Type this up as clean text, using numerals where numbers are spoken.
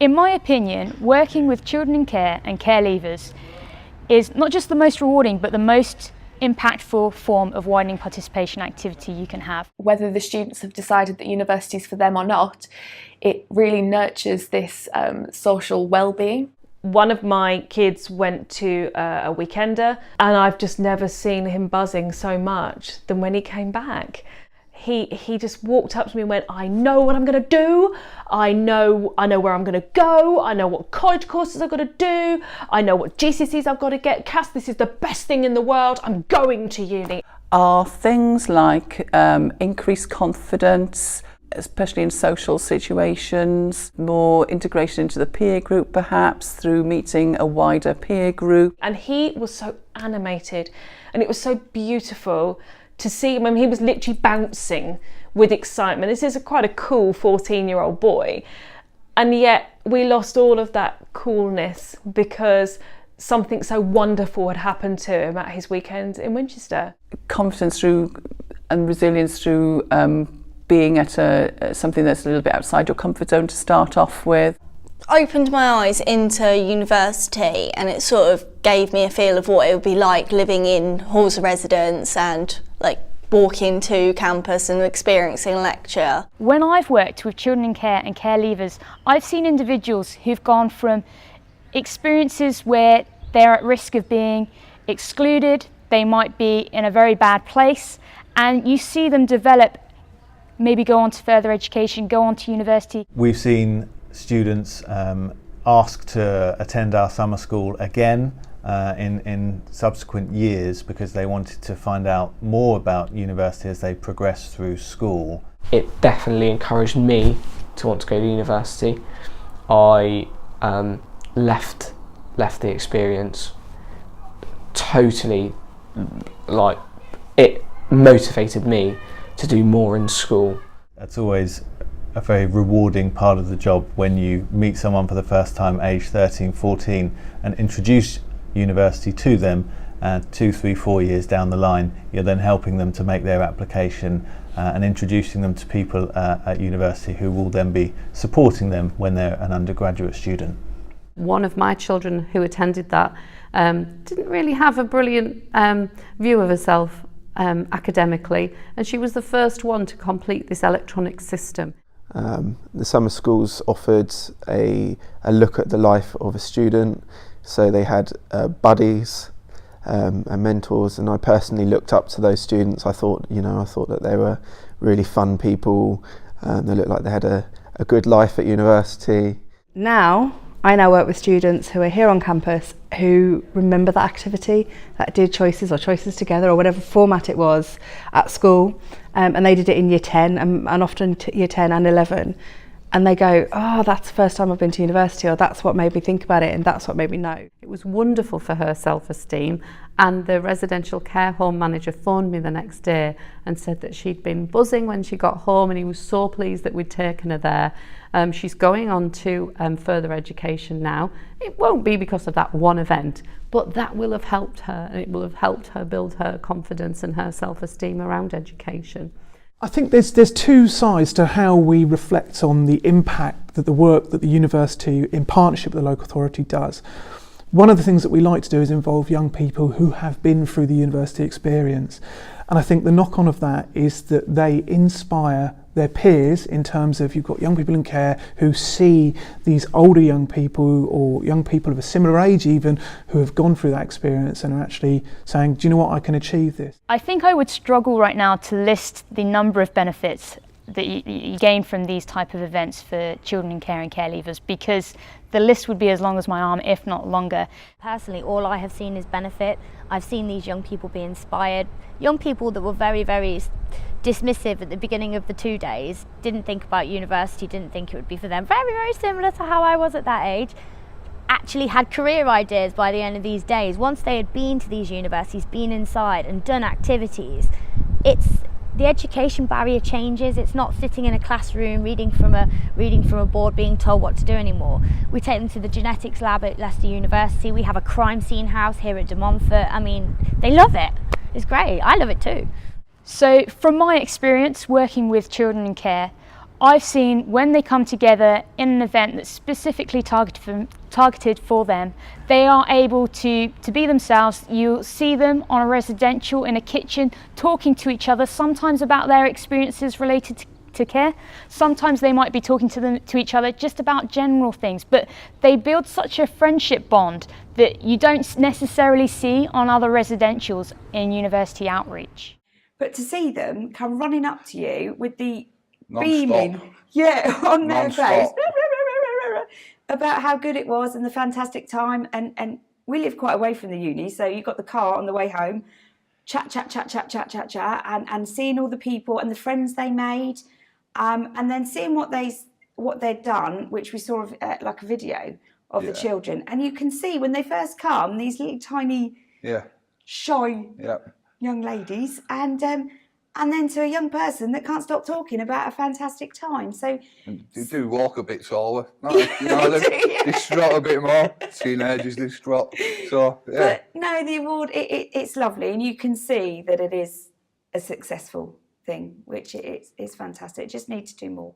In my opinion, working with children in care and care leavers is not just the most rewarding, but the most impactful form of widening participation activity you can have. Whether the students have decided that university's for them or not, it really nurtures this social well-being. One of my kids went to a weekender, and I've just never seen him buzzing so much than when he came back. He just walked up to me and went, I know what I'm going to do, I know where I'm going to go, I know what college courses I've got to do, I know what GCSEs I've got to get. Cass, this is the best thing in the world, I'm going to uni. Are things like increased confidence, especially in social situations, more integration into the peer group perhaps through meeting a wider peer group. And he was so animated and it was so beautiful to see him. I mean, he was literally bouncing with excitement. This is quite a cool 14-year-old boy, and yet we lost all of that coolness because something so wonderful had happened to him at his weekend in Winchester. Confidence through and resilience through being at something that's a little bit outside your comfort zone to start off with. Opened my eyes into university, and it sort of gave me a feel of what it would be like living in halls of residence and like walking to campus and experiencing a lecture. When I've worked with children in care and care leavers, I've seen individuals who've gone from experiences where they're at risk of being excluded, they might be in a very bad place, and you see them develop, maybe go on to further education, go on to university. We've seen students ask to attend our summer school again in subsequent years because they wanted to find out more about university as they progress through school. It definitely encouraged me to want to go to university. I left the experience totally, like, it motivated me to do more in school. That's always a very rewarding part of the job when you meet someone for the first time aged 13, 14 and introduce university to them, and 2, 3, 4 years down the line you're then helping them to make their application and introducing them to people at university who will then be supporting them when they're an undergraduate student. One of my children who attended that didn't really have a brilliant view of herself academically, and she was the first one to complete this electronic system. The summer schools offered a look at the life of a student, so they had buddies and mentors, and I personally looked up to those students. I thought that they were really fun people. They looked like they had a good life at university. I now work with students who are here on campus who remember that activity, that did choices or choices together or whatever format it was at school, and they did it in year 10 and often year 10 and 11, and they go, oh, that's the first time I've been to university, or that's what made me think about it and that's what made me know. It was wonderful for her self-esteem, and the residential care home manager phoned me the next day and said that she'd been buzzing when she got home and he was so pleased that we'd taken her there. She's going on to further education now. It won't be because of that one event, but that will have helped her, and it will have helped her build her confidence and her self-esteem around education. I think there's two sides to how we reflect on the impact that the work that the university in partnership with the local authority does. One of the things that we like to do is involve young people who have been through the university experience, and I think the knock-on of that is that they inspire their peers in terms of, you've got young people in care who see these older young people or young people of a similar age even who have gone through that experience and are actually saying, do you know what, I can achieve this. I think I would struggle right now to list the number of benefits that you gain from these type of events for children in care and care leavers, because the list would be as long as my arm, if not longer. Personally, all I have seen is benefit. I've seen these young people be inspired. Young people that were very, very dismissive at the beginning of the 2 days, didn't think about university, didn't think it would be for them. Very, very similar to how I was at that age. Actually had career ideas by the end of these days. Once they had been to these universities, been inside and done activities, the education barrier changes. It's not sitting in a classroom reading from a board being told what to do anymore. We take them to the genetics lab at Leicester University. We have a crime scene house here at De Montfort. I mean, they love it. It's great. I love it too. So from my experience working with children in care, I've seen when they come together in an event that's specifically targeted for them, they are able to be themselves. You'll see them on a residential in a kitchen talking to each other, sometimes about their experiences related to care. Sometimes they might be talking to each other just about general things, but they build such a friendship bond that you don't necessarily see on other residentials in university outreach. But to see them come running up to you with the Non-stop. beaming, on their Non-stop. face, about how good it was and the fantastic time. And we live quite away from the uni, so you got the car on the way home, chat, and seeing all the people and the friends they made, and then seeing what they'd done, which we saw like a video of the children, and you can see when they first come, these little tiny, shy young ladies, and then to a young person that can't stop talking about a fantastic time. So they do walk a bit slower. They strut a bit more. Teenagers, they strut. So, yeah. But no, the award, it's lovely, and you can see that it is a successful thing, which it's fantastic. It just needs to do more.